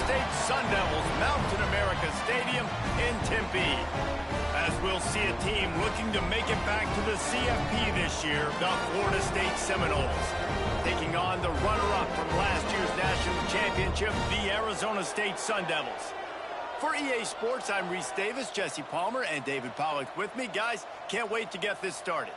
State Sun Devils Mountain America Stadium in Tempe. As we'll see a team looking to make it back to the CFP this year, the Florida State Seminoles, taking on the runner-up from last year's national championship, the Arizona State Sun Devils. For EA Sports, I'm Reese Davis, Jesse Palmer, and David Pollack with me. Guys, can't wait to get this started.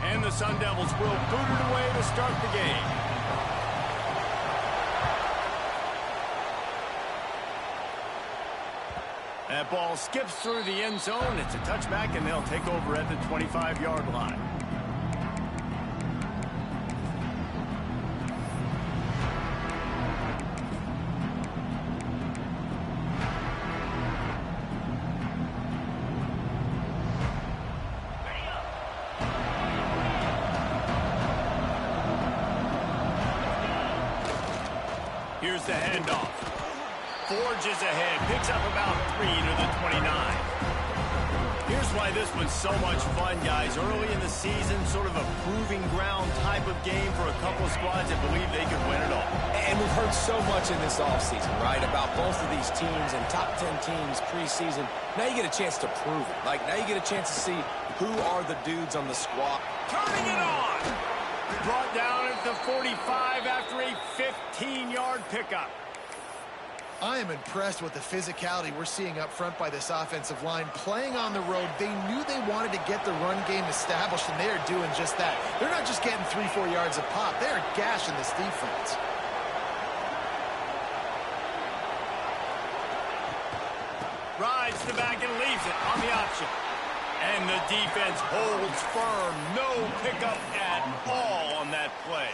And the Sun Devils will boot it away to start the game. That ball skips through the end zone. It's a touchback, and they'll take over at the 25-yard line. Here's the handoff. Forges ahead, picks up about 3 to the 29. Here's why this one's so much fun, guys. Early in the season, sort of a proving ground type of game for a couple of squads that believe they could win it all. And we've heard so much in this offseason, right, about both of these teams and top 10 teams preseason. Now you get a chance to prove it. Like, now you get a chance to see who are the dudes on the squad. Turning it on! Brought down at the 45 after a 15-yard pickup. I am impressed with the physicality we're seeing up front by this offensive line. Playing on the road, they knew they wanted to get the run game established, and they are doing just that. They're not just getting 3-4 yards a pop. They are gashing this defense. Rides to back and leaves it on the option. And the defense holds firm. No pickup at all on that play.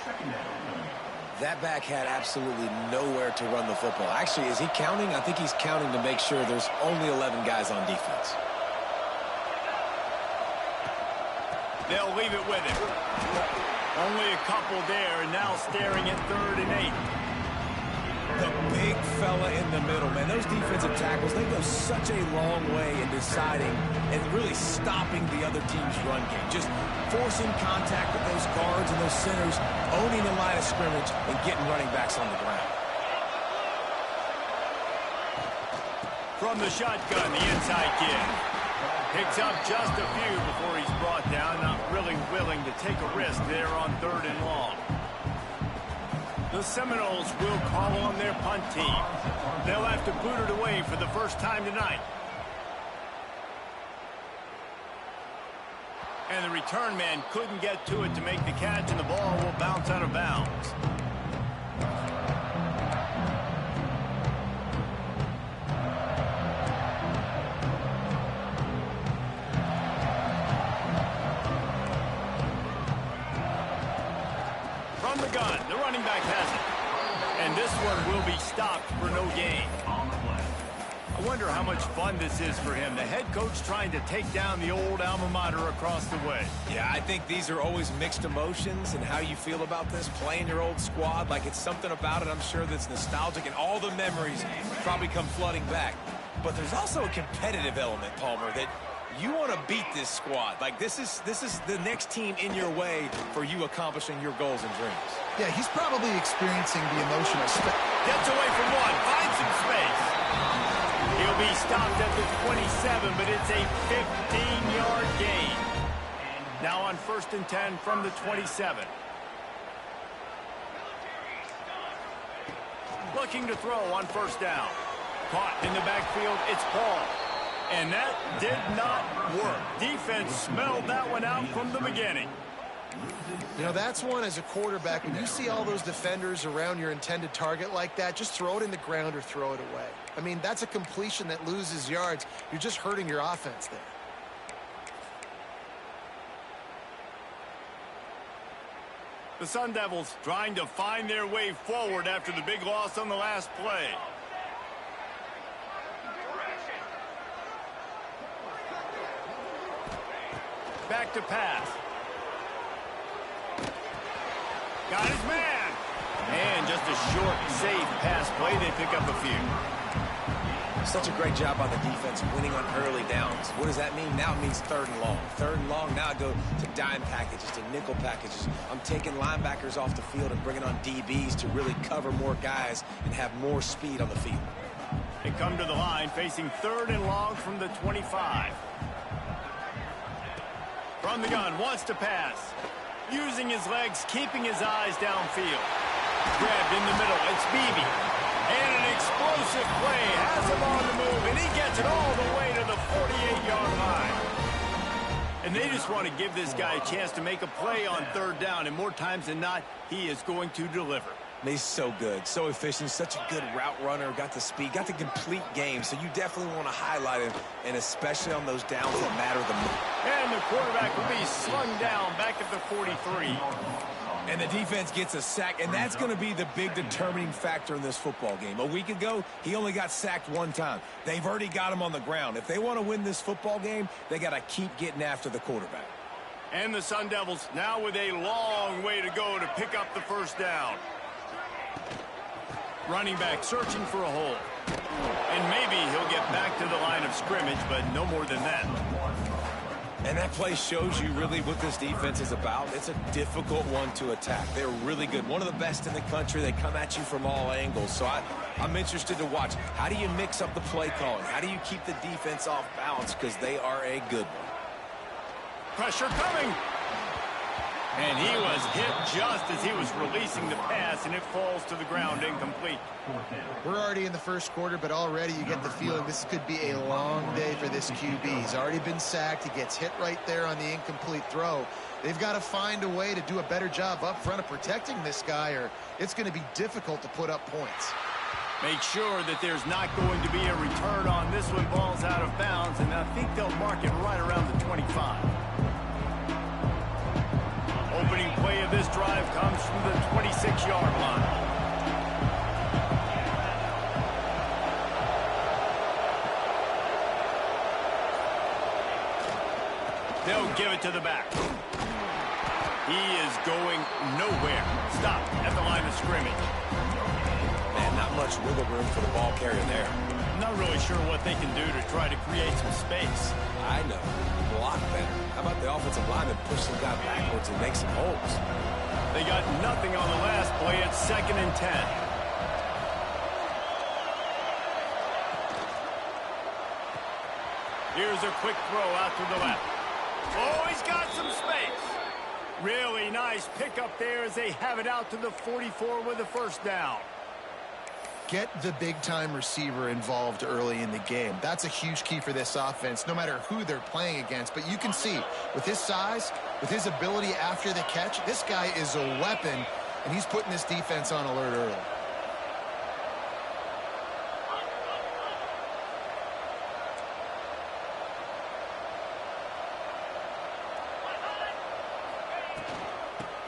That back had absolutely nowhere to run the football. Actually, is he counting? I think he's counting to make sure there's only 11 guys on defense. They'll leave it with him. Only a couple there, and now staring at 3rd and 8. The big fella in the middle, man. Those defensive tackles, they go such a long way in deciding and really stopping the other team's run game. Just forcing contact with those guards and those centers, owning the line of scrimmage, and getting running backs on the ground. From the shotgun, the inside kid. Picks up just a few before he's brought down. Not really willing to take a risk there on 3rd and long. The Seminoles will call on their punt team. They'll have to boot it away for the first time tonight. And the return man couldn't get to it to make the catch, and the ball will bounce out of bounds. From the gun, the running back has it. And this one will be stopped for no gain. I wonder how much fun this is for him. The head coach trying to take down the old alma mater across the way. Yeah, I think these are always mixed emotions and how you feel about this, playing your old squad. Like, it's something about it, I'm sure, that's nostalgic, and all the memories probably come flooding back. But there's also a competitive element, Palmer, that you want to beat this squad. Like, this is the next team in your way for you accomplishing your goals and dreams. Yeah, he's probably experiencing the emotional Gets away from one, finds some space. He'll be stopped at the 27, but it's a 15-yard gain. Now on 1st and 10 from the 27. Looking to throw on 1st down. Caught in the backfield, it's Paul. And that did not work. Defense smelled that one out from the beginning. You know, that's one as a quarterback. When you see all those defenders around your intended target like that, just throw it in the ground or throw it away. I mean, that's a completion that loses yards. You're just hurting your offense there. The Sun Devils trying to find their way forward after the big loss on the last play. back to pass. Got his man. And just a short, safe pass play. They pick up a few. Such a great job on the defense winning on early downs. What does that mean? Now it means 3rd and long. 3rd and long, now I go to dime packages, to nickel packages. I'm taking linebackers off the field and bringing on DBs to really cover more guys and have more speed on the field. They come to the line facing 3rd and long from the 25. From the gun, wants to pass. Using his legs, keeping his eyes downfield. Grabbed in the middle, it's Beebe. And an explosive play, has him on the move, and he gets it all the way to the 48-yard line. And they just want to give this guy a chance to make a play on 3rd down, and more times than not, he is going to deliver. He's so good, so efficient, such a good route runner, got the speed, got the complete game, so you definitely want to highlight him, and especially on those downs that matter the most. And the quarterback will be slung down back at the 43. And the defense gets a sack, and that's going to be the big determining factor in this football game. A week ago, he only got sacked 1 time. They've already got him on the ground. If they want to win this football game, they got to keep getting after the quarterback. And the Sun Devils now with a long way to go to pick up the 1st down. Running back searching for a hole. And maybe he'll get back to the line of scrimmage, but no more than that. And that play shows you really what this defense is about. It's a difficult one to attack. They're really good. One of the best in the country. They come at you from all angles. So I'm interested to watch. How do you mix up the play calling? How do you keep the defense off balance? Because they are a good one. Pressure coming. And he was hit just as he was releasing the pass, and it falls to the ground incomplete. We're already in the 1st quarter, but already you get the feeling this could be a long day for this QB. He's already been sacked. He gets hit right there on the incomplete throw. They've got to find a way to do a better job up front of protecting this guy, or it's going to be difficult to put up points. Make sure that there's not going to be a return on this one. Ball's out of bounds, and I think they'll mark it right around the 25. Opening play of this drive comes from the 26-yard line. They'll give it to the back. He is going nowhere. Stop at the line of scrimmage. Man, not much wiggle room for the ball carrier there. Not really sure what they can do to try to create some space. I know. Block better. How about the offensive lineman push some guy backwards and make some holes? They got nothing on the last play. It's 2nd and 10. Here's a quick throw out to the left. Oh, he's got some space. Really nice pickup there as they have it out to the 44 with the 1st down. Get the big-time receiver involved early in the game. That's a huge key for this offense, no matter who they're playing against. But you can see, with his size, with his ability after the catch, this guy is a weapon, and he's putting this defense on alert early.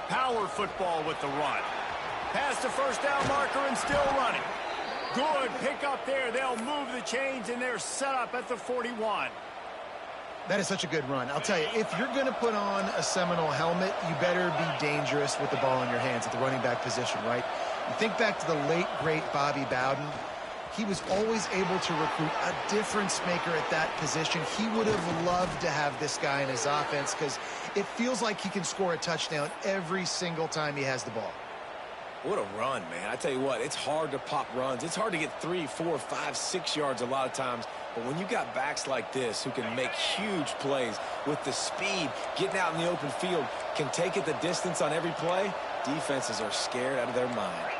Power football with the run. Past the 1st down marker and still running. Good pickup there. They'll move the chains, and they're set up at the 41. That is such a good run. I'll tell you, if you're going to put on a Seminole helmet, you better be dangerous with the ball in your hands at the running back position, right? You think back to the late, great Bobby Bowden. He was always able to recruit a difference maker at that position. He would have loved to have this guy in his offense because it feels like he can score a touchdown every single time he has the ball. What a run, man. I tell you what, it's hard to pop runs. It's hard to get 3, 4, 5, 6 yards a lot of times. But when you got backs like this who can make huge plays with the speed, getting out in the open field, can take it the distance on every play, defenses are scared out of their mind.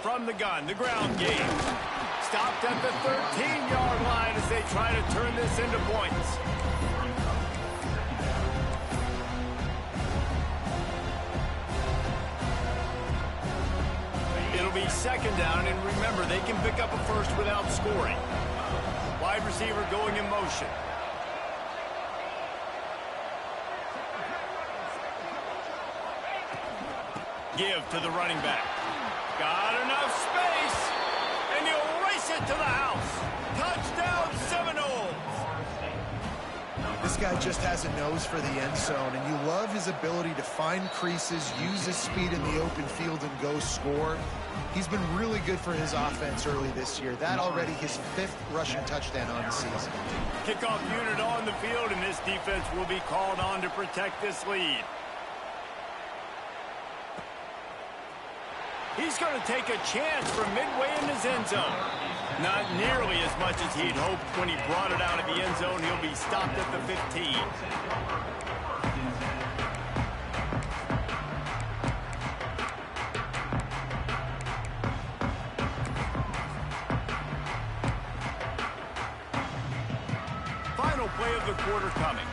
From the gun, the ground game. Stopped at the 13-yard line as they try to turn this into points. It'll be 2nd down, and remember, they can pick up a first without scoring. Wide receiver going in motion. Give to the running back. Got enough space, and he'll race it to the house. Touchdown, Seminoles. This guy just has a nose for the end zone, and you love his ability to find creases, use his speed in the open field, and go score. He's been really good for his offense early this year. That already his 5th rushing touchdown on the season. Kickoff unit on the field, and this defense will be called on to protect this lead. He's going to take a chance from midway in his end zone. Not nearly as much as he'd hoped when he brought it out of the end zone. He'll be stopped at the 15. Final play of the quarter coming.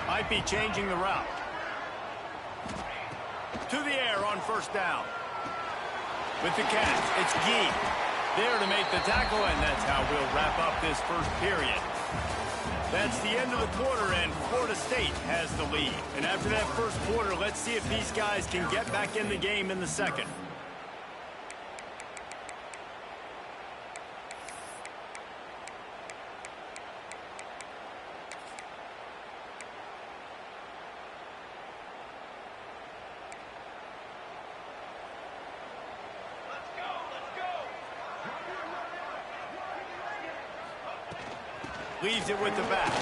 Might be changing the route. To the air on first down. With the catch, it's Gee. There to make the tackle, and that's how we'll wrap up this first period. That's the end of the quarter, and Florida State has the lead. And after that first quarter, let's see if these guys can get back in the game in the second. Leaves it with the back.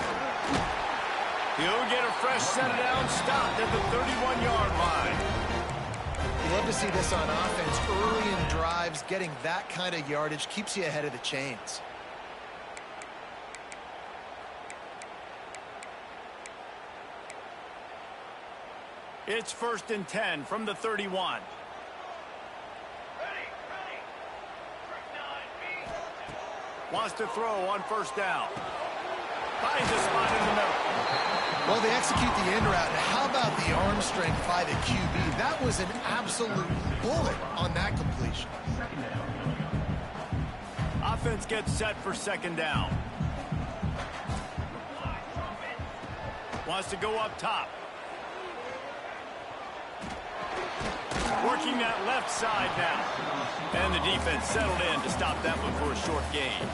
He'll get a fresh set down, stopped at the 31-yard line. You love to see this on offense. Early in drives, getting that kind of yardage keeps you ahead of the chains. It's 1st and 10 from the 31. Wants to throw on first down. Finds a spot in the middle. Well, they execute the in route. And how about the arm strength by the QB? That was an absolute bullet on that completion. Offense gets set for second down. Wants to go up top. Working that left side now. And the defense settled in to stop that one for a short gain.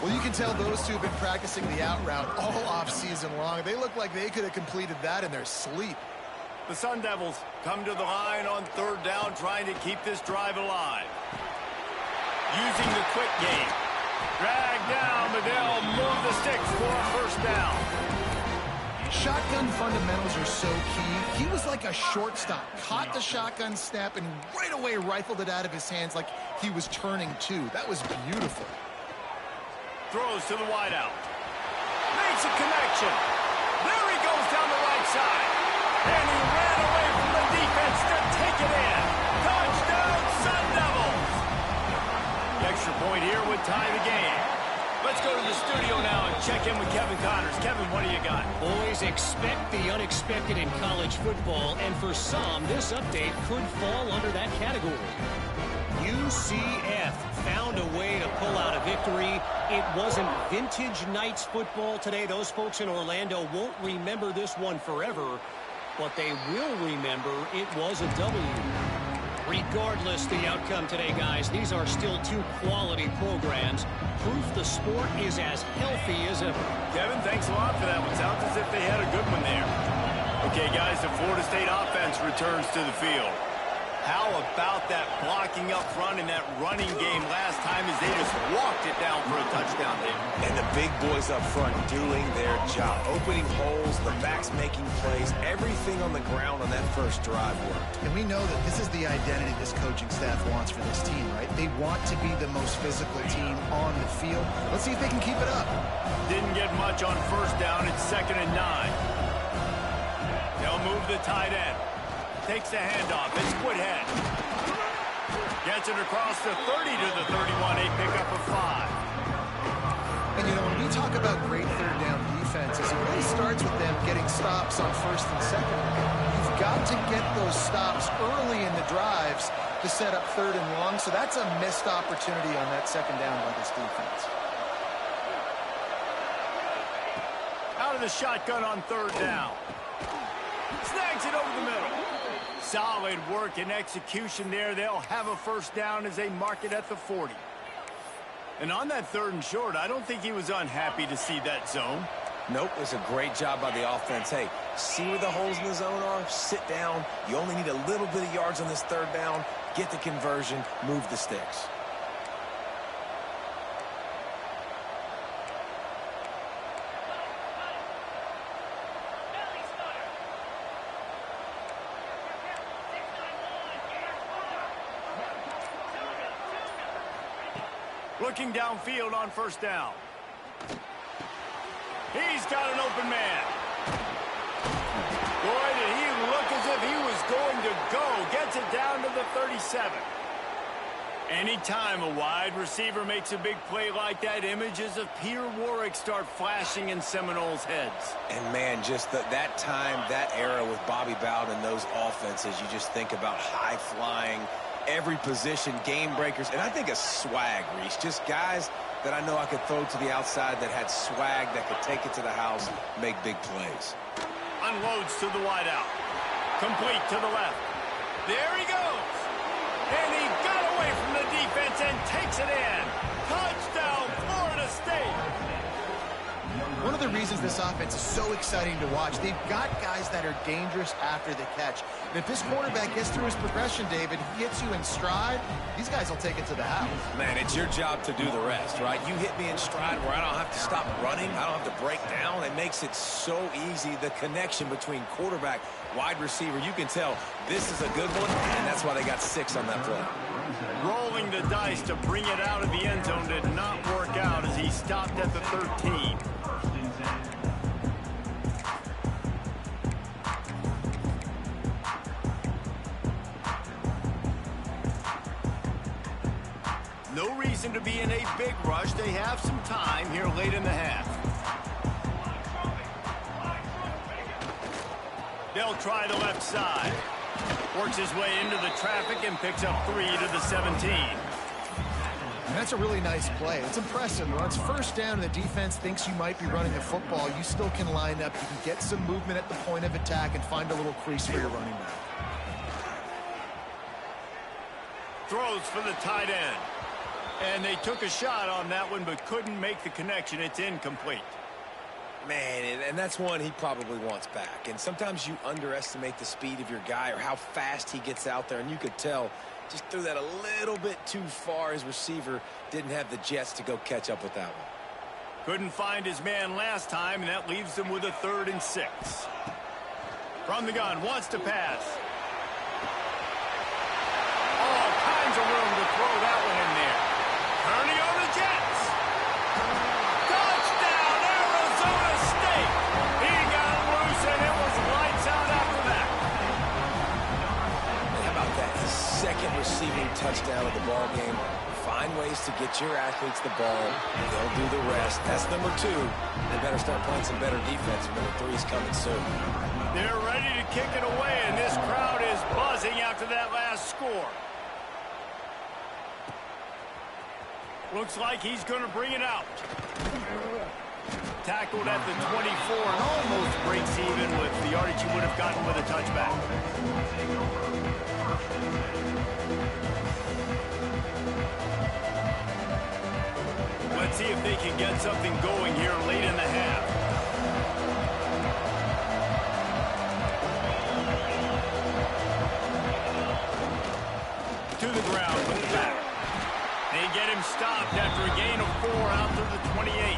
Well, you can tell those two have been practicing the out route all off-season long. They look like they could have completed that in their sleep. The Sun Devils come to the line on third down, trying to keep this drive alive. Using the quick game. Drag down, but they'll move the sticks for a first down. Shotgun fundamentals are so key. He was like a shortstop. Caught the shotgun snap and right away rifled it out of his hands like he was turning two. That was beautiful. Throws to the wideout. Makes a connection. There he goes down the right side. And he ran away from the defense to take it in. Touchdown, Sun Devils. The extra point here would tie the game. Let's go to the studio now and check in with Kevin Connors. Kevin, what do you got? Boys, expect the unexpected in college football, and for some, this update could fall under that category. UCF found a way to pull out a victory. It wasn't vintage Knights football today. Those folks in Orlando won't remember this one forever, but they will remember it was a W. Regardless the outcome today, guys, these are still two quality programs. Proof the sport is as healthy as ever. Kevin, thanks a lot for that one. Sounds as if they had a good one there. Okay, guys, the Florida State offense returns to the field. How about that blocking up front and that running game last time as they just walked it down for a touchdown there? And the big boys up front doing their job. Opening holes, the backs making plays, everything on the ground on that first drive worked. And we know that this is the identity this coaching staff wants for this team, right? They want to be the most physical team on the field. Let's see if they can keep it up. Didn't get much on first down. It's 2nd and 9. They'll move the tight end. Takes the handoff. It's Woodhead. Gets it across the 30 to the 31. A pickup of 5. And, you know, when we talk about great third down defenses, it really starts with them getting stops on first and second. You've got to get those stops early in the drives to set up third and long. So that's a missed opportunity on that second down by this defense. Out of the shotgun on third down. Snags it over the middle. Solid work and execution there. They'll have a first down as they mark it at the 40. And on that 3rd and short, I don't think he was unhappy to see that zone. Nope, it was a great job by the offense. Hey, see where the holes in the zone are? Sit down. You only need a little bit of yards on this 3rd down. Get the conversion. Move the sticks. Looking downfield on 1st down. He's got an open man. Boy, did he look as if he was going to go. Gets it down to the 37. Anytime a wide receiver makes a big play like that, images of Peter Warrick start flashing in Seminoles' heads. And, man, just that time, that era with Bobby Bowden, those offenses, you just think about high-flying, every position, game breakers, and I think a swag, Reese. Just guys that I know I could throw to the outside that had swag, that could take it to the house, make big plays. Unloads to the wideout. Complete to the left. There he goes. And he got away from the defense and takes it in. Touchdown, Florida State. One of the reasons this offense is so exciting to watch, they've got guys that are dangerous after the catch. And if this quarterback gets through his progression, David, he hits you in stride, these guys will take it to the house. Man, it's your job to do the rest, right? You hit me in stride where I don't have to stop running. I don't have to break down. It makes it so easy, the connection between quarterback, wide receiver. You can tell this is a good one, and that's why they got 6 on that play. Rolling the dice to bring it out of the end zone did not work out as he stopped at the 13. No reason to be in a big rush. They have some time here late in the half. They'll try the left side. Works his way into the traffic and picks up 3 to the 17. And that's a really nice play. It's impressive. When it's 1st down and the defense thinks you might be running the football, you still can line up. You can get some movement at the point of attack and find a little crease for your running back. Throws for the tight end. And they took a shot on that one but couldn't make the connection. It's incomplete. Man, and that's one he probably wants back. And sometimes you underestimate the speed of your guy or how fast he gets out there. And you could tell just threw that a little bit too far. His receiver didn't have the jets to go catch up with that one. Couldn't find his man last time, and that leaves them with a 3rd and 6. From the gun, wants to pass. All kinds of room to throw that one in there. Turning on the Jets. Touchdown, Arizona State. He got loose, and it was lights out after that. And how about that? His 2nd receiving touchdown of the ball game. Find ways to get your athletes the ball. They'll do the rest. That's number 2. They better start playing some better defense. Number 3 is coming soon. They're ready to kick it away, and this crowd is buzzing after that last score. Looks like he's going to bring it out. Tackled at the 24 and almost breaks even with the yardage he would have gotten with a touchback. Let's see if they can get something going here late in the half. To the ground with the back. They get him stopped after a gain of 4 out to the 28.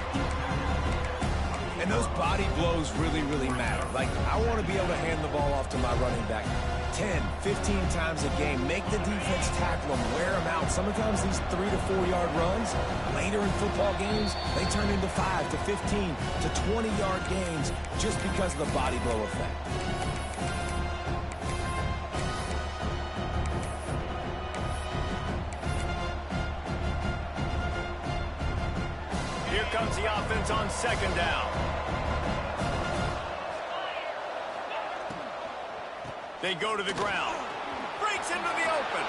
And those body blows really, really matter. Like, I want to be able to hand the ball off to my running back 10, 15 times a game. Make the defense tackle them, wear them out. Sometimes these 3 to 4 yard runs, later in football games, they turn into 5 to 15 to 20 yard gains just because of the body blow effect. Here comes the offense on 2nd down. They go to the ground. Breaks into the open.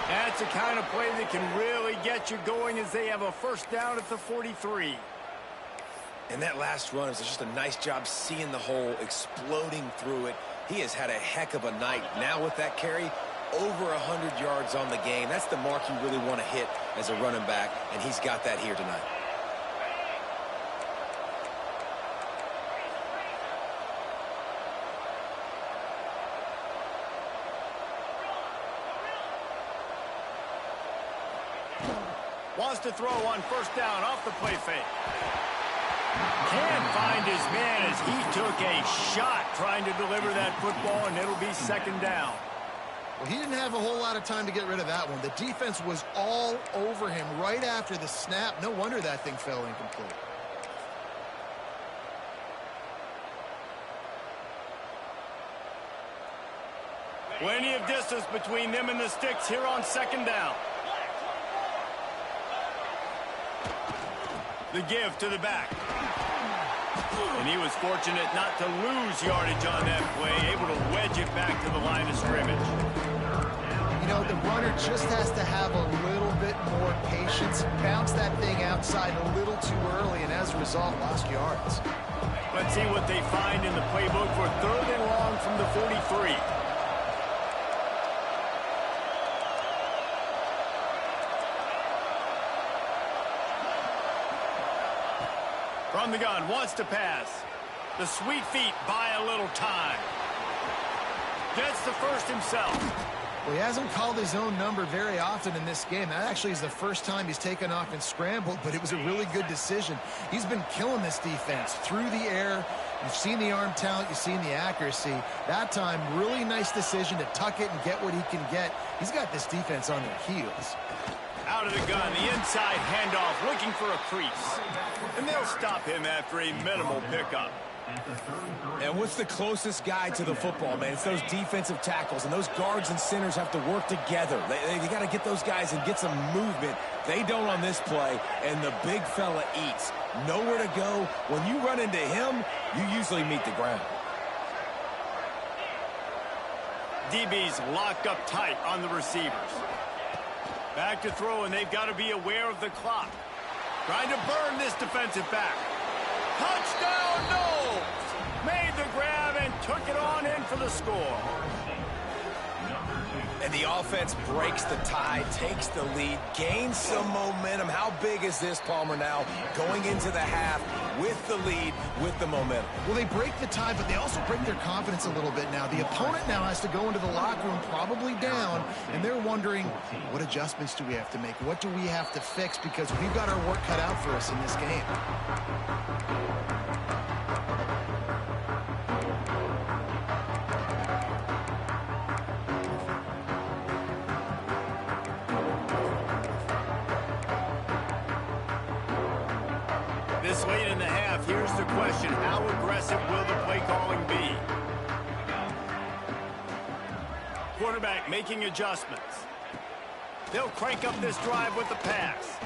That's the kind of play that can really get you going as they have a 1st down at the 43. And that last run is just a nice job seeing the hole, exploding through it. He has had a heck of a night. Now with that carry, over 100 yards on the game. That's the mark you really want to hit as a running back, and he's got that here tonight. Wants to throw on first down off the play fake. Can't find his man as he took a shot trying to deliver that football, and it'll be second down. Well, he didn't have a whole lot of time to get rid of that one. The defense was all over him right after the snap. No wonder that thing fell incomplete. Plenty of distance between them and the sticks here on second down. The give to the back. And he was fortunate not to lose yardage on that play, able to wedge it back to the line of scrimmage. You know, the runner just has to have a little bit more patience, bounce that thing outside a little too early, and as a result, lost yards. Let's see what they find in the playbook for third and long from the 43. From the gun, wants to pass. The sweet feet buy a little time. Gets the first himself. Well, he hasn't called his own number very often in this game. That actually is the first time he's taken off and scrambled, but it was a really good decision. He's been killing this defense through the air. You've seen the arm talent, you've seen the accuracy. That time, really nice decision to tuck it and get what he can get. He's got this defense on their heels. Out of the gun, the inside handoff, looking for a crease. And they'll stop him after a minimal pickup. And what's the closest guy to the football, man? It's those defensive tackles, and those guards and centers have to work together. They got to get those guys and get some movement. They don't on this play, and the big fella eats. Nowhere to go. When you run into him, you usually meet the ground. DB's locked up tight on the receivers. Back to throw, and they've got to be aware of the clock. Trying to burn this defensive back. Touchdown, Knowles! Made the grab and took it on in for the score. And the offense breaks the tie, takes the lead, gains some momentum. How big is this, Palmer, now going into the half with the lead, with the momentum? Well, they break the tie, but they also break their confidence a little bit now. The opponent now has to go into the locker room probably down, and they're wondering, what adjustments do we have to make? What do we have to fix? Because we've got our work cut out for us in this game. This late in the half, here's the question. How aggressive will the play calling be? Quarterback making adjustments. They'll crank up this drive with the pass.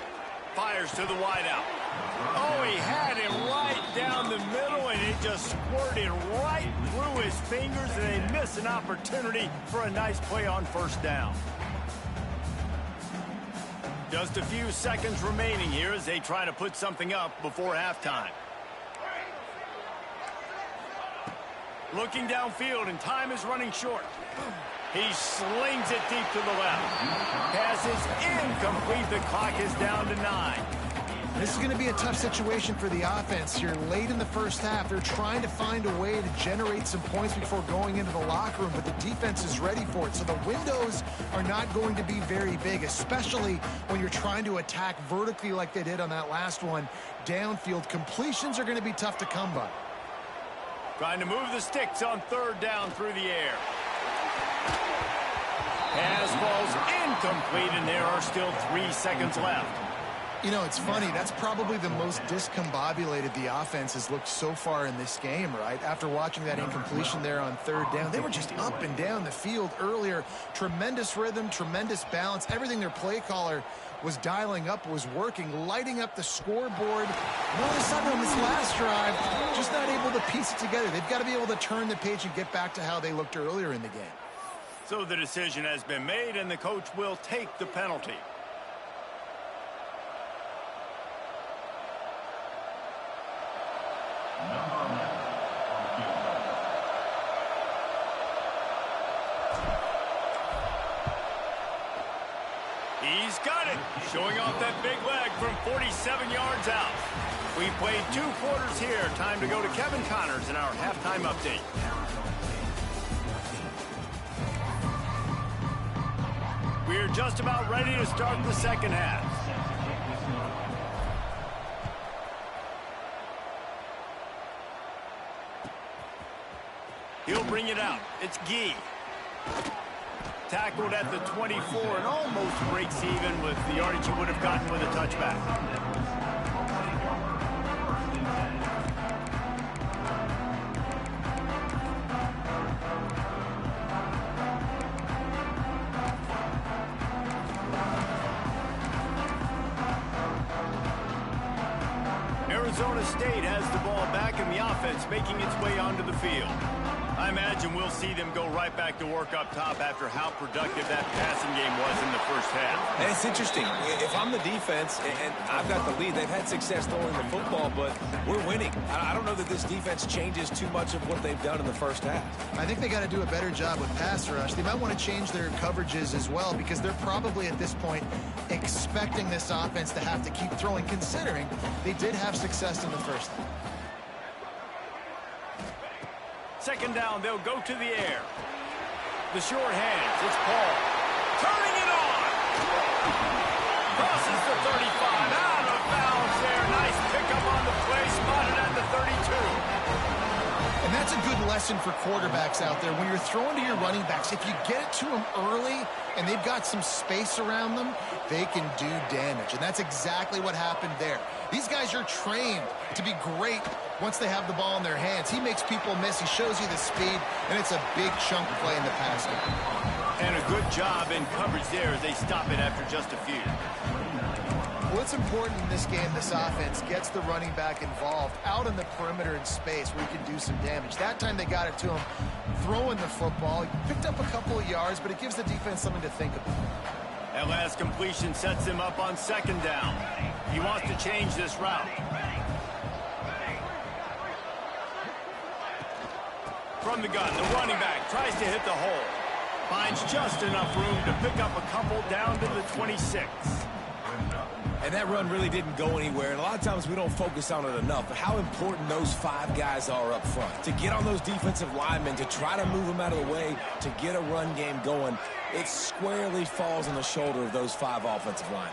Fires to the wideout. Oh, he had it right down the middle, and it just squirted right through his fingers, and they miss an opportunity for a nice play on first down. Just a few seconds remaining here as they try to put something up before halftime. Looking downfield, and time is running short. He slings it deep to the left. Pass is incomplete. The clock is down to 9. This is going to be a tough situation for the offense here. Late in the first half, they're trying to find a way to generate some points before going into the locker room, but the defense is ready for it. So the windows are not going to be very big, especially when you're trying to attack vertically like they did on that last one. Downfield completions are going to be tough to come by. Trying to move the sticks on third down through the air. Pass falls incomplete, and there are still 3 seconds left. You know, it's funny. That's probably the most discombobulated the offense has looked so far in this game, right? After watching that incompletion there on third down, they were just up and down the field earlier. Tremendous rhythm, tremendous balance. Everything their play caller was dialing up was working, lighting up the scoreboard. And all of a sudden on this last drive, just not able to piece it together. They've got to be able to turn the page and get back to how they looked earlier in the game. So the decision has been made, and the coach will take the penalty. He's got it, showing off that big leg from 47 yards out. We played 2 quarters here. Time to go to Kevin Connors in our halftime update. We're just about ready to start the second half. He'll bring it out. It's Gee. Tackled at the 24 and almost breaks even with the yardage he would have gotten with a touchback. Arizona State has the ball back in the offense, making its way onto the field. I imagine we'll see them go right back to work up top after how productive that passing game was in the first half. And it's interesting. If I'm the defense and I've got the lead, they've had success throwing the football, but we're winning. I don't know that this defense changes too much of what they've done in the first half. I think they got to do a better job with pass rush. They might want to change their coverages as well because they're probably at this point expecting this offense to have to keep throwing, considering they did have success in the first half. Second down, they'll go to the air. The short hands, it's Paul. Turning it on! Crosses the 35, out of bounds there. Nice pickup on the play, spotted at the 32. And that's a good lesson for quarterbacks out there. When you're throwing to your running backs, if you get it to them early and they've got some space around them, they can do damage. And that's exactly what happened there. These guys are trained to be great once they have the ball in their hands. He makes people miss. He shows you the speed, and it's a big chunk play in the pass game. And a good job in coverage there as they stop it after just a few. What's important in this game, this offense gets the running back involved out in the perimeter in space where he can do some damage. That time they got it to him throwing the football. He picked up a couple of yards, but it gives the defense something to think about. That last completion sets him up on second down. He wants to change this route. From the gun, the running back tries to hit the hole. Finds just enough room to pick up a couple down to the 26. And that run really didn't go anywhere, and a lot of times we don't focus on it enough, but how important those 5 guys are up front. To get on those defensive linemen, to try to move them out of the way, to get a run game going, it squarely falls on the shoulder of those 5 offensive linemen.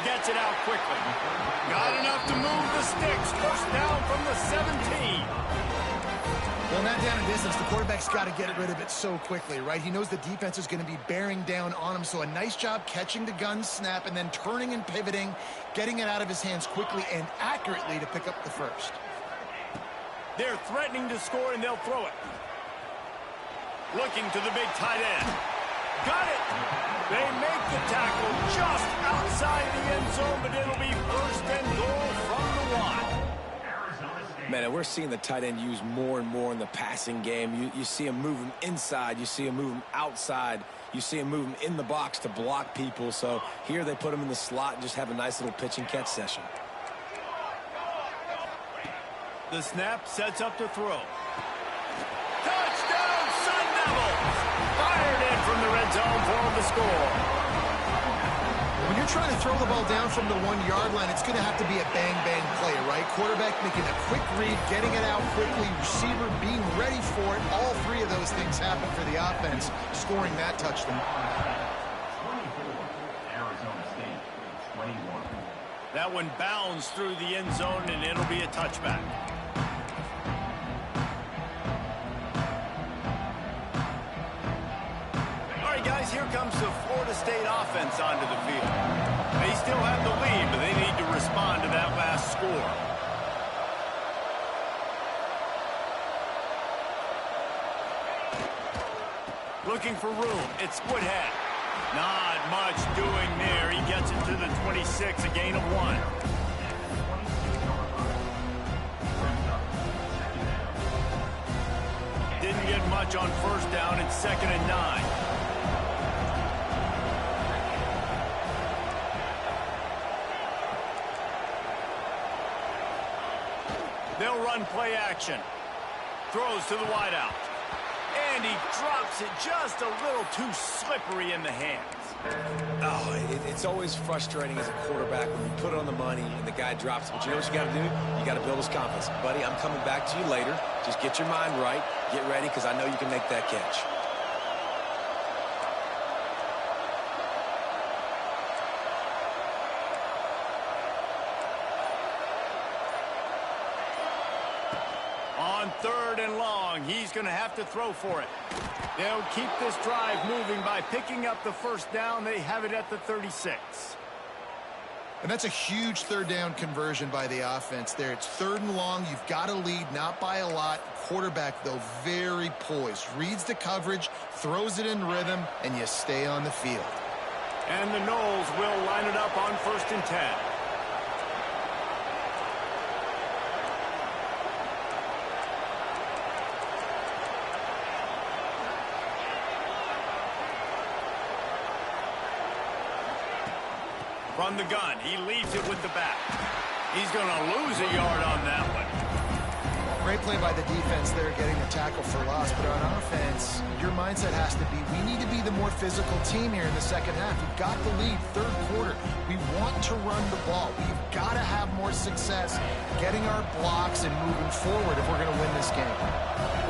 Gets it out quickly. Got enough to move the sticks. First down from the 17. Well, not down in distance, the quarterback's got to get rid of it so quickly, right? He knows the defense is going to be bearing down on him, so a nice job catching the gun snap and then turning and pivoting, getting it out of his hands quickly and accurately to pick up the first. They're threatening to score, and they'll throw it. Looking to the big tight end. Got it! They make the tackle just outside the end zone, but it'll be first and goal from the 1. Man, and we're seeing the tight end used more and more in the passing game. You see him move him inside. You see him move him outside. You see him move him in the box to block people. So here they put him in the slot and just have a nice little pitch and catch session. The snap sets up to throw. Touchdown, Sun Devils! Fired in from the red zone for the score. When you're trying to throw the ball down from the 1-yard line, it's going to have to be a bang-bang play, right? Quarterback making a quick read, getting it out quickly, receiver being ready for it. All 3 of those things happen for the offense, scoring that touchdown. Arizona State, 21. That one bounds through the end zone, and it'll be a touchback. Guys, here comes the Florida State offense onto the field. They still have the lead, but they need to respond to that last score. Looking for room. It's Woodhead. Not much doing there. He gets it to the 26, a gain of 1. Didn't get much on first down. It's 2nd and 9. They'll run play action. Throws to the wideout. And he drops it just a little too slippery in the hands. Oh, it's always frustrating as a quarterback when you put it on the money and the guy drops it. But you know what you got to do? You got to build his confidence. Buddy, I'm coming back to you later. Just get your mind right. Get ready, because I know you can make that catch. On 3rd and long, he's going to have to throw for it. They'll keep this drive moving by picking up the first down. They have it at the 36. And that's a huge 3rd down conversion by the offense there. It's 3rd and long. You've got to lead, not by a lot. Quarterback, though, very poised. Reads the coverage, throws it in rhythm, and you stay on the field. And the Noles will line it up on 1st and 10. From the gun, he leaves it with the back. He's going to lose a yard on that one. Great play by the defense there, getting the tackle for loss. But on offense, your mindset has to be, we need to be the more physical team here in the second half. We've got the lead, 3rd quarter. We want to run the ball. We've got to have more success getting our blocks and moving forward if we're going to win this game.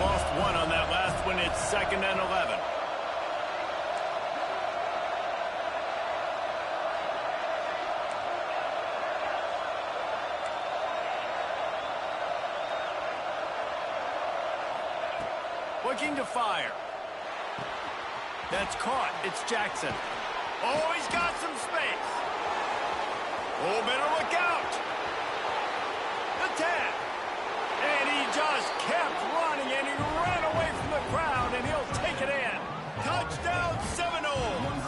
Lost one on that last one. It's 2nd and 11. Looking to fire. That's caught. It's Jackson. Oh, he's got some space. Oh, better look out. The 10. And he just kept running, and he ran away from the crowd, and he'll take it in. Touchdown, Seminoles.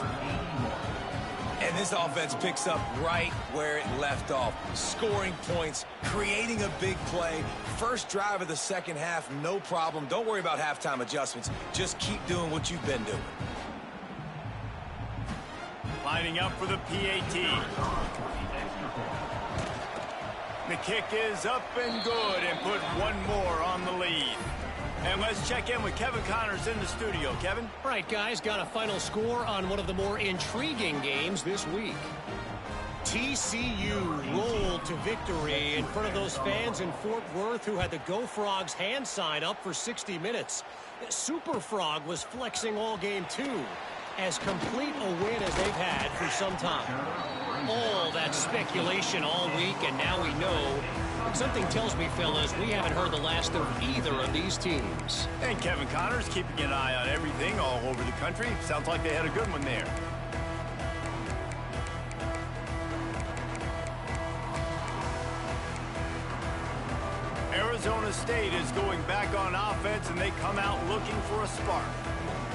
And this offense picks up right where it left off. Scoring points, creating a big play. First drive of the second half, no problem. Don't worry about halftime adjustments. Just keep doing what you've been doing. Lining up for the PAT. The kick is up and good, and put one more on the lead. And let's check in with Kevin Connors in the studio. Kevin? All right, guys, got a final score on one of the more intriguing games this week. TCU rolled to victory in front of those fans in Fort Worth who had the Go Frogs hand sign up for 60 minutes. Super Frog was flexing all game, too. As complete a win as they've had for some time. All that speculation all week, and now we know. Something tells me, fellas, we haven't heard the last of either of these teams. And Kevin Connors keeping an eye on everything all over the country. Sounds like they had a good one there. Arizona State is going back on offense, and they come out looking for a spark.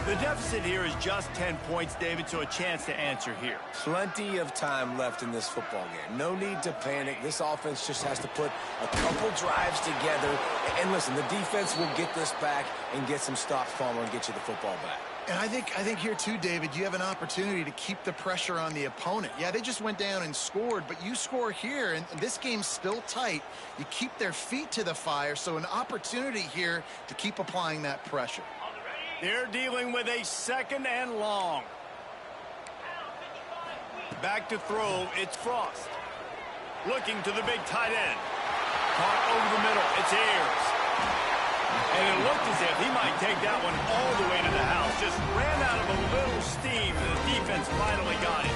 The deficit here is just 10 points, David, so a chance to answer here. Plenty of time left in this football game. No need to panic. This offense just has to put a couple drives together. And listen, the defense will get this back and get some stops, Palmer, and get you the football back. And I think here too, David, you have an opportunity to keep the pressure on the opponent. Yeah, they just went down and scored, but you score here, and this game's still tight. You keep their feet to the fire, so an opportunity here to keep applying that pressure. They're dealing with a 2nd and long. Back to throw, it's Frost. Looking to the big tight end. Caught over the middle, it's Ayers. And it looked as if he might take that one all the way to the house. Just ran out of a little steam, and the defense finally got it.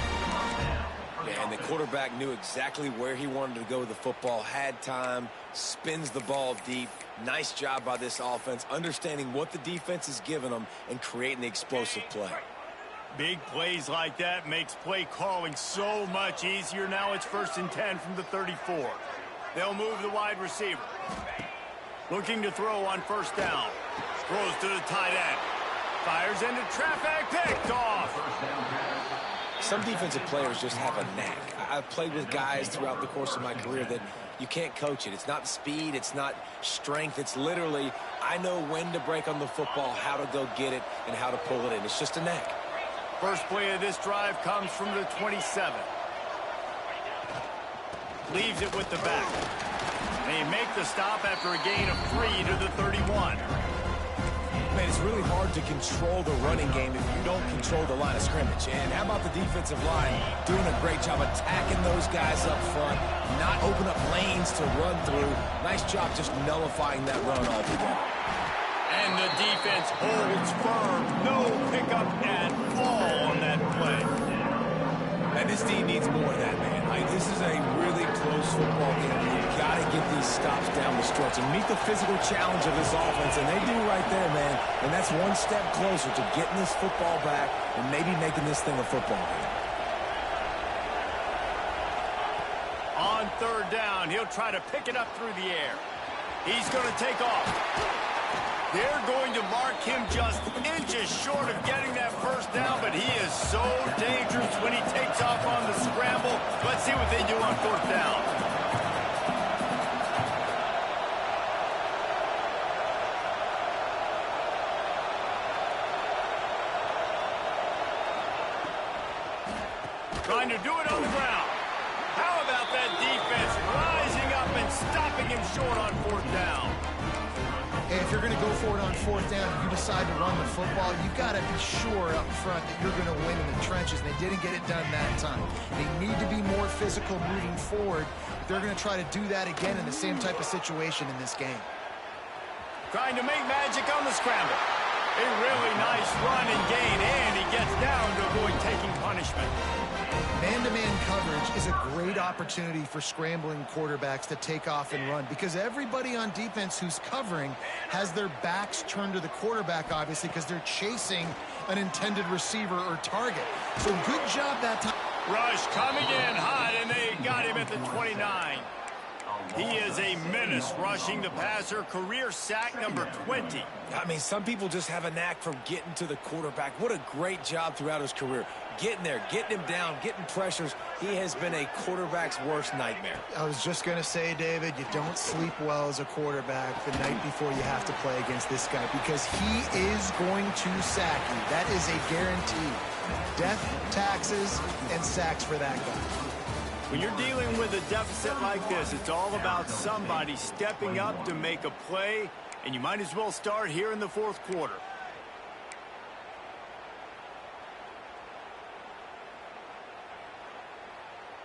Yeah, and the quarterback knew exactly where he wanted to go with the football, had time, spins the ball deep. Nice job by this offense, understanding what the defense is giving them and creating the explosive play. Big plays like that makes play calling so much easier. Now it's 1st and 10 from the 34. They'll move the wide receiver. Looking to throw on 1st down. Throws to the tight end. Fires into traffic, picked off. Some defensive players just have a knack. I've played with guys throughout the course of my career that you can't coach it. It's not speed, it's not strength. It's literally, I know when to break on the football, how to go get it, and how to pull it in. It's just a knack. First play of this drive comes from the 27. Leaves it with the back. They make the stop after a gain of 3 to the 31. Man, it's really hard to control the running game if you don't control the line of scrimmage. And how about the defensive line doing a great job attacking those guys up front, not open up lanes to run through. Nice job just nullifying that run altogether. And the defense holds firm. No pickup at all on that play. And this team needs more of that, man. This is a really close football game. You've got to get these stops down the stretch and meet the physical challenge of this offense, and they do right there, man. And that's one step closer to getting this football back and maybe making this thing a football game. On third down, he'll try to pick it up through the air. He's going to take off. They're going to mark him just inches short of getting that first down, but he is so dangerous when he takes off on the scramble. Let's see what they do on fourth down. Trying to do it on the ground. How about that defense rising up and stopping him short on fourth down? Hey, if you're going to go for it on fourth down and you decide to run the football, you've got to be sure up front that you're going to win in the trenches. And they didn't get it done that time. They need to be more physical moving forward. They're going to try to do that again in the same type of situation in this game. Trying to make magic on the scramble. A really nice run and gain, and he gets down to avoid taking punishment. Man-to-man coverage is a great opportunity for scrambling quarterbacks to take off and run because everybody on defense who's covering has their backs turned to the quarterback, obviously, because they're chasing an intended receiver or target. So good job that time. Rush coming in hot, and they got him at the 29. He is a menace rushing the passer, career sack number 20. I mean, some people just have a knack for getting to the quarterback. What a great job throughout his career. Getting there, getting him down, getting pressures. He has been a quarterback's worst nightmare. I was just going to say, David, you don't sleep well as a quarterback the night before you have to play against this guy because he is going to sack you. That is a guarantee. Death, taxes, and sacks for that guy. When you're dealing with a deficit like this, it's all about somebody stepping up to make a play, and you might as well start here in the fourth quarter.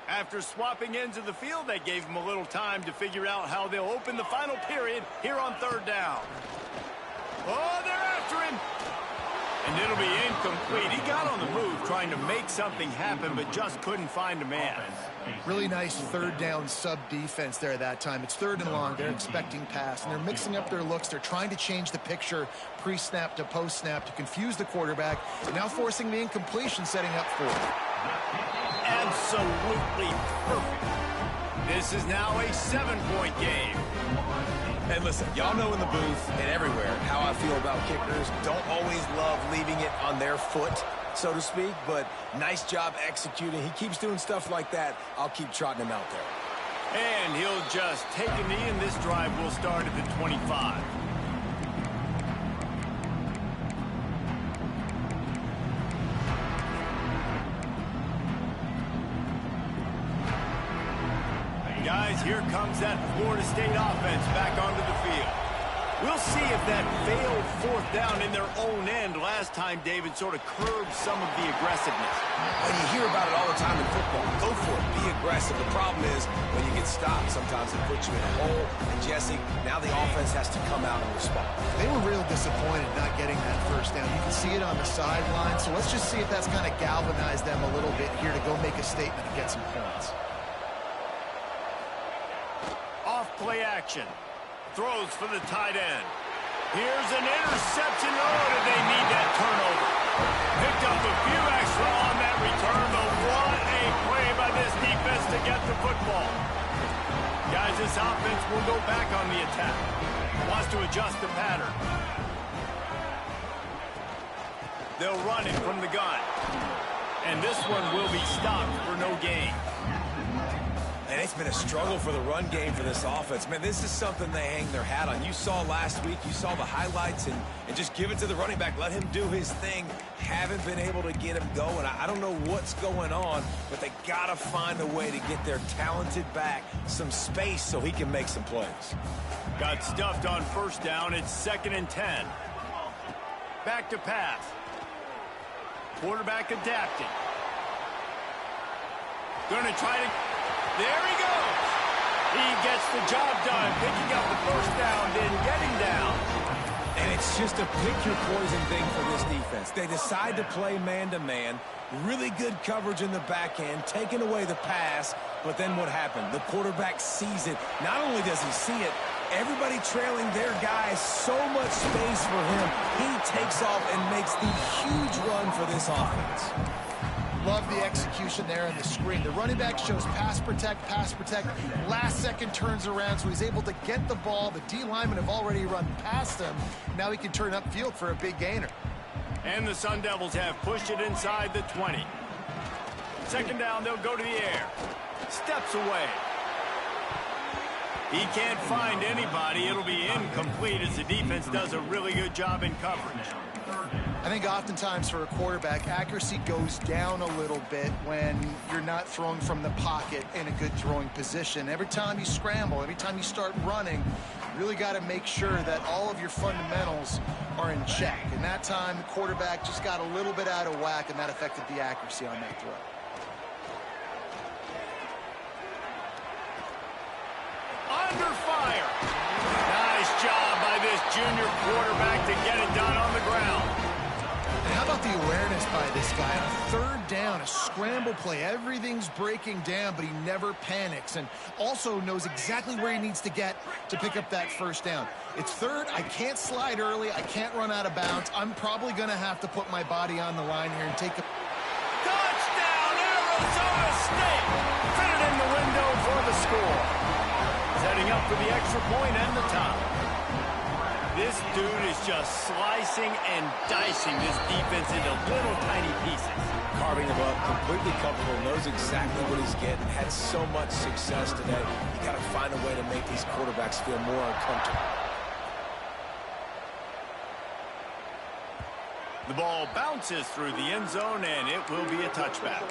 After swapping ends of the field, they gave him a little time to figure out how they'll open the final period here on third down. Oh, they're after him. And it'll be incomplete. He got on the move trying to make something happen, but just couldn't find a man. Really nice third down sub defense there that time. It's third and long. They're expecting pass, and they're mixing up their looks. They're trying to change the picture pre-snap to post-snap to confuse the quarterback, and now forcing the incompletion, setting up for it. Absolutely perfect. This is now a 7-point game. Hey, listen, y'all know in the booth and everywhere how I feel about kickers. Don't always love leaving it on their foot, so to speak, but nice job executing. He keeps doing stuff like that. I'll keep trotting him out there. And he'll just take a knee, and this drive will start at the 25. Guys, here comes that Florida State offense back onto the field. We'll see if that failed fourth down in their own end last time, David, sort of curbed some of the aggressiveness. Well, you hear about it all the time in football. Go for it. Be aggressive. The problem is when you get stopped, sometimes it puts you in a hole. And, Jesse, now the offense has to come out and respond. They were real disappointed not getting that first down. You can see it on the sideline. So let's just see if that's kind of galvanized them a little bit here to go make a statement and get some points. Play action. Throws for the tight end. Here's an interception. Oh, did they need that turnover? Picked up a few extra on that return, but what a play by this defense to get the football. Guys, this offense will go back on the attack. Wants to adjust the pattern. They'll run it from the gun. And this one will be stopped for no gain. And it's been a struggle for the run game for this offense. Man, this is something they hang their hat on. You saw last week, you saw the highlights, and just give it to the running back. Let him do his thing. Haven't been able to get him going. I don't know what's going on, but they got to find a way to get their talented back some space so he can make some plays. Got stuffed on first down. It's 2nd and 10. Back to pass. Quarterback adapting. Going to try to... There he goes. He gets the job done, picking up the first down, then getting down. And it's just a pick-your-poison thing for this defense. They decide to play man-to-man, really good coverage in the back end, taking away the pass, but then what happened? The quarterback sees it. Not only does he see it, everybody trailing their guy, so much space for him. He takes off and makes the huge run for this offense. Love the execution there on the screen. The running back shows pass protect. Last second turns around, so he's able to get the ball. The D linemen have already run past him. Now he can turn upfield for a big gainer. And the Sun Devils have pushed it inside the 20. 2nd down, they'll go to the air. Steps away. He can't find anybody. It'll be incomplete as the defense does a really good job in coverage. I think oftentimes for a quarterback, accuracy goes down a little bit when you're not throwing from the pocket in a good throwing position. Every time you scramble, every time you start running, you really got to make sure that all of your fundamentals are in check. And that time, the quarterback just got a little bit out of whack, and that affected the accuracy on that throw. Under fire. Nice job by this junior quarterback to get it done on the ground. And how about the awareness by this guy? On a 3rd down, a scramble play. Everything's breaking down, but he never panics and also knows exactly where he needs to get to pick up that first down. It's 3rd. I can't slide early. I can't run out of bounds. I'm probably going to have to put my body on the line here and take a... Touchdown, Arizona State! Fit it in the window for the score. Setting up for the extra point and the top. This dude is just slicing and dicing this defense into little tiny pieces. Carving him up, completely comfortable, knows exactly what he's getting, had so much success today. You got to find a way to make these quarterbacks feel more uncomfortable. The ball bounces through the end zone, and it will be a touchback.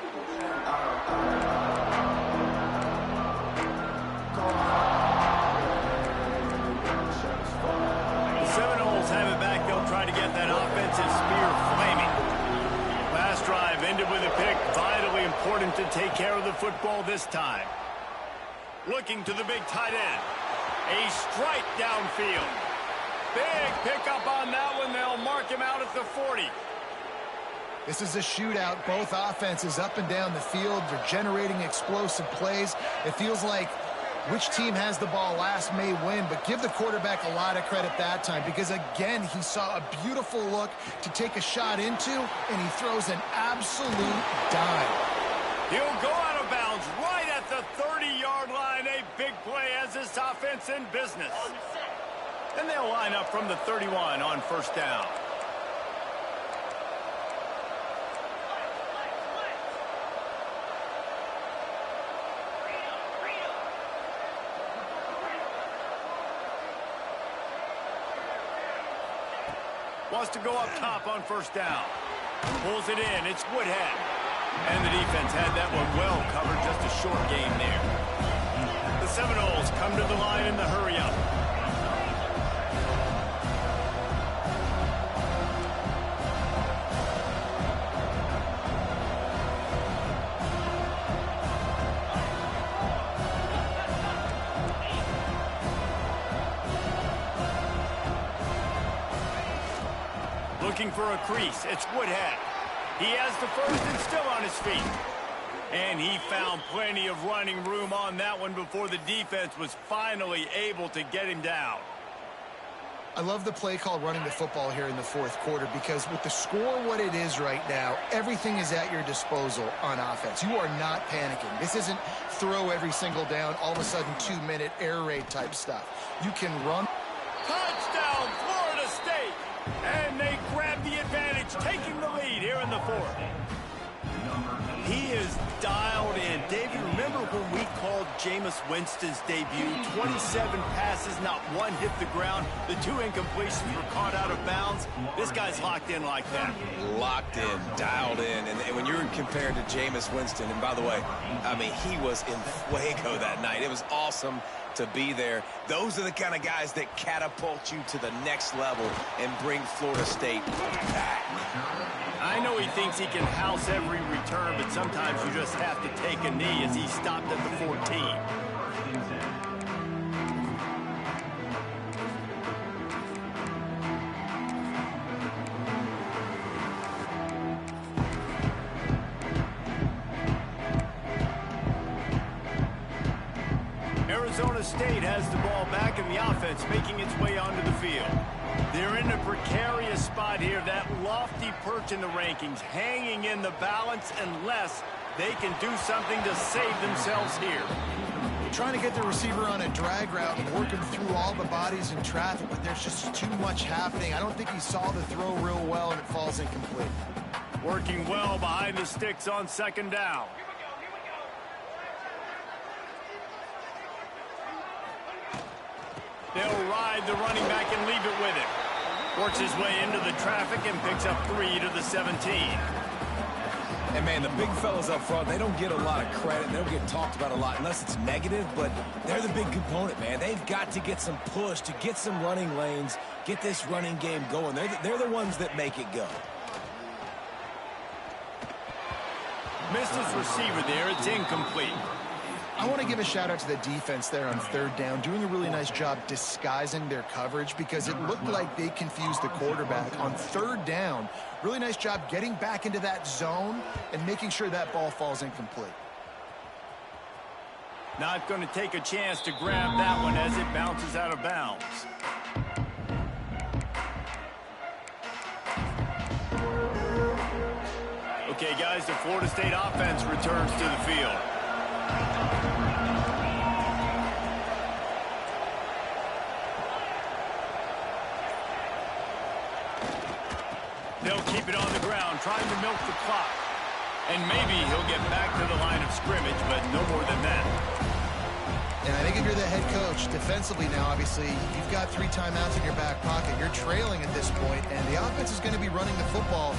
Seminoles have it back. They'll try to get that offensive spear flaming. Last drive ended with a pick. Vitally important to take care of the football this time. Looking to the big tight end. A strike downfield. Big pickup on that one. They'll mark him out at the 40. This is a shootout. Both offenses up and down the field. They're generating explosive plays. It feels like which team has the ball last may win, but give the quarterback a lot of credit that time because, again, he saw a beautiful look to take a shot into, and he throws an absolute dime. He'll go out of bounds right at the 30-yard line. A big play as this offense in business. And they'll line up from the 31 on first down. Wants to go up top on first down. Pulls it in. It's Woodhead. And the defense had that one well covered. Just a short game there. The Seminoles come to the line in the hurry-up. Looking for a crease. It's Woodhead. He has the first and still on his feet. And he found plenty of running room on that one before the defense was finally able to get him down. I love the play call running the football here in the 4th quarter because with the score what it is right now, everything is at your disposal on offense. You are not panicking. This isn't throw every single down, all of a sudden 2-minute air raid type stuff. You can run. Touchdown, Florida State! And they grab the advantage, taking the lead here in the 4th. He is dialed in. David, remember when we called Jameis Winston's debut. 27 passes, not one hit the ground. The 2 incompletions were caught out of bounds. This guy's locked in like that. Locked in, dialed in. And when you're compared to Jameis Winston, and by the way, I mean, he was in fuego that night. It was awesome to be there. Those are the kind of guys that catapult you to the next level and bring Florida State back. I know he thinks he can house every return, but sometimes you just have to take a knee as he stopped at the 14. Arizona State has the ball back in the offense, making its way onto the field. They're in a precarious spot here, that lofty perch in the rankings, hanging in the balance unless they can do something to save themselves here. Trying to get the receiver on a drag route and working through all the bodies in traffic, but there's just too much happening. I don't think he saw the throw real well, and it falls incomplete. Working well behind the sticks on 2nd down. They'll ride the running back and leave it with him. Works his way into the traffic and picks up 3 to the 17. And, man, the big fellas up front, they don't get a lot of credit. They don't get talked about a lot unless it's negative, but they're the big component, man. They've got to get some push to get some running lanes, get this running game going. They're the ones that make it go. Missed his receiver there. It's incomplete. I want to give a shout-out to the defense there on 3rd down, doing a really nice job disguising their coverage because it looked like they confused the quarterback. On 3rd down, really nice job getting back into that zone and making sure that ball falls incomplete. Not going to take a chance to grab that one as it bounces out of bounds. Okay, guys, the Florida State offense returns to the field. They'll keep it on the ground, trying to milk the clock. And maybe he'll get back to the line of scrimmage, but no more than that. And I think if you're the head coach, defensively now, obviously, you've got 3 timeouts in your back pocket. You're trailing at this point, and the offense is going to be running the football,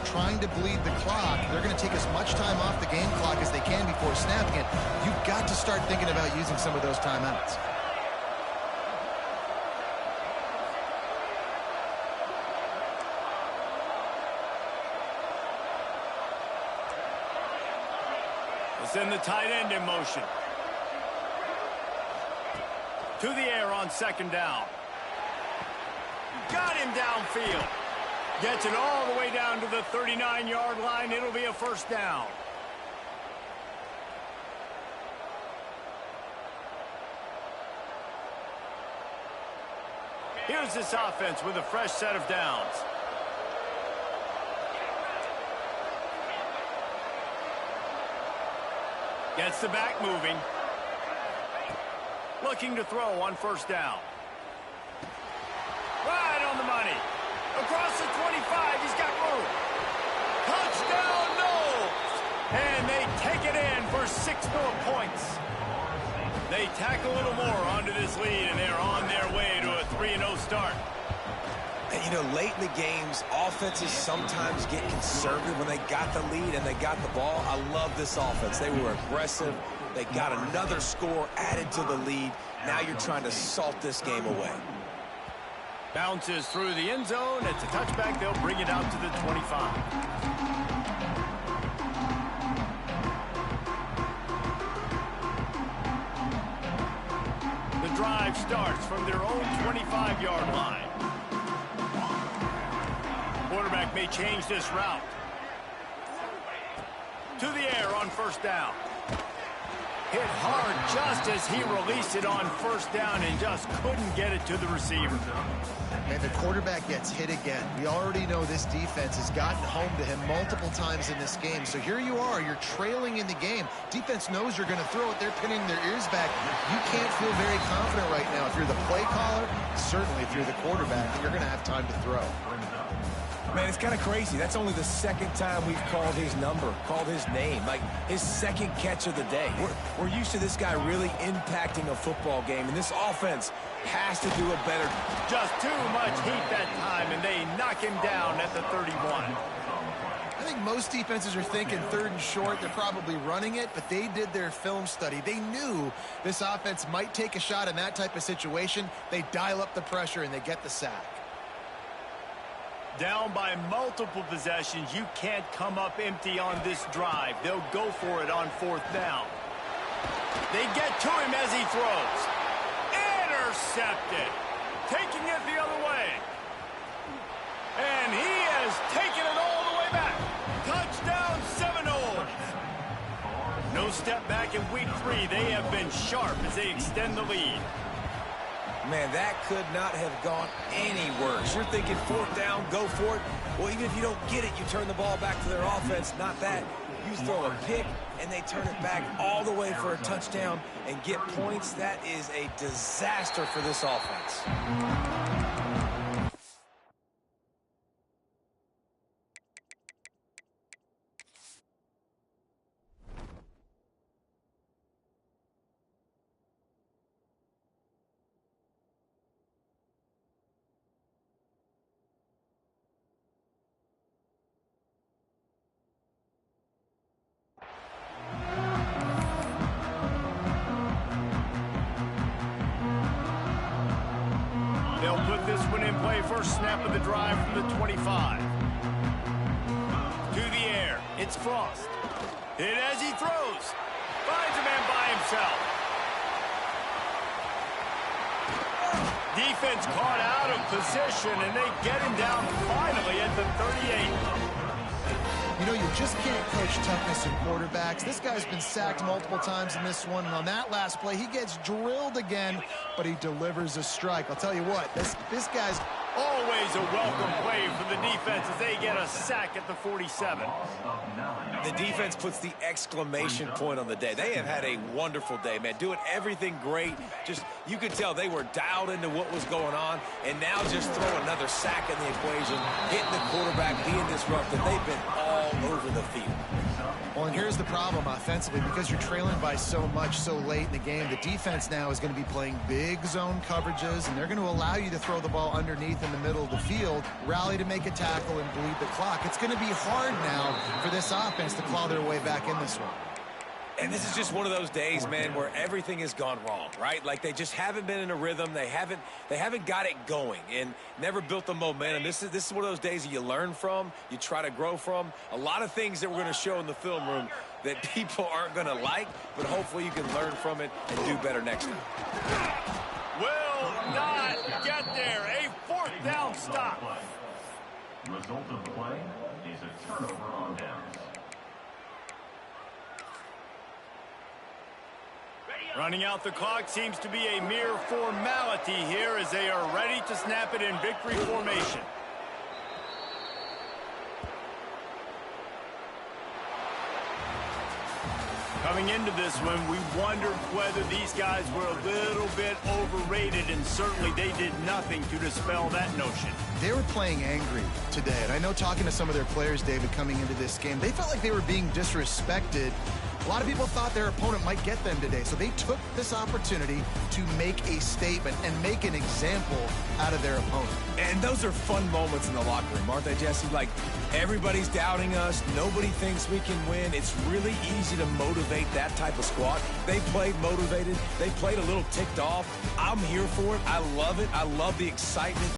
trying to bleed the clock. They're going to take as much time off the game clock as they can before snapping it. You've got to start thinking about using some of those timeouts. Send the tight end in motion. To the air on 2nd down. Got him downfield. Gets it all the way down to the 39-yard line. It'll be a 1st down. Here's this offense with a fresh set of downs. Gets the back moving. Looking to throw on 1st down. Right on the money. Across the 25, he's got room. Touchdown, no! And they take it in for 6 more points. They tack a little more onto this lead, and they're on their way to a 3-0 start. And, you know, late in the games, offenses sometimes get conservative when they got the lead and they got the ball. I love this offense. They were aggressive. They got another score added to the lead. Now you're trying to salt this game away. Bounces through the end zone. It's a touchback. They'll bring it out to the 25. The drive starts from their own 25-yard line. Quarterback may change this route. To the air on 1st down. Hit hard just as he released it on 1st down and just couldn't get it to the receiver. And the quarterback gets hit again. We already know this defense has gotten home to him multiple times in this game. So here you are, you're trailing in the game. Defense knows you're going to throw it. They're pinning their ears back. You can't feel very confident right now. If you're the play caller, certainly if you're the quarterback, you're going to have time to throw. Man, it's kind of crazy. That's only the second time we've called his number, called his name, like his second catch of the day. We're used to this guy really impacting a football game, and this offense has to do a better. Just too much heat that time, and they knock him down at the 31. I think most defenses are thinking 3rd and short. They're probably running it, but they did their film study. They knew this offense might take a shot in that type of situation. They dial up the pressure, and they get the sack. Down by multiple possessions, you can't come up empty on this drive. They'll go for it on 4th down. They get to him as he throws. Intercepted. Taking it the other way. And he has taken it all the way back. Touchdown Seminoles. No step back in week 3. They have been sharp as they extend the lead. Man, that could not have gone any worse. You're thinking 4th down, go for it. Well, even if you don't get it, you turn the ball back to their offense. Not that. You throw a pick, and they turn it back all the way for a touchdown and get points. That is a disaster for this offense. They'll put this one in play. First snap of the drive from the 25. To the air. It's Frost. Hit as he throws. Finds a man by himself. Defense caught out of position, and they get him down finally at the 38. You know, you just can't coach toughness in quarterbacks. This guy's been sacked multiple times in this one, and on that last play, he gets drilled again, but he delivers a strike. I'll tell you what, this guy's always a welcome play for the defense as they get a sack at the 47. The defense puts the exclamation point on the day. They have had a wonderful day, man. Doing everything great. Just, you could tell they were dialed into what was going on, and now just throw another sack in the equation, hitting the quarterback, being disruptive. They've been all over the field. Well, and here's the problem offensively. Because you're trailing by so much so late in the game, the defense now is going to be playing big zone coverages, and they're going to allow you to throw the ball underneath in the middle of the field, rally to make a tackle, and bleed the clock. It's going to be hard now for this offense to claw their way back in this one. And this is just one of those days, man, where everything has gone wrong, right? Like they just haven't been in a rhythm. They haven't got it going and never built the momentum. This is one of those days that you learn from, you try to grow from. A lot of things that we're going to show in the film room that people aren't going to like, but hopefully you can learn from it and do better next time. Will not get there. A 4th down stop. Result of the play is a turnover on downs. Running out the clock seems to be a mere formality here as they are ready to snap it in victory formation. Coming into this one, we wondered whether these guys were a little bit overrated, and certainly they did nothing to dispel that notion. They were playing angry today, and I know talking to some of their players, David, coming into this game, they felt like they were being disrespected. A lot of people thought their opponent might get them today, so they took this opportunity to make a statement and make an example out of their opponent. And those are fun moments in the locker room, aren't they, Jesse? Like, everybody's doubting us. Nobody thinks we can win. It's really easy to motivate that type of squad. They played motivated. They played a little ticked off. I'm here for it. I love it. I love the excitement.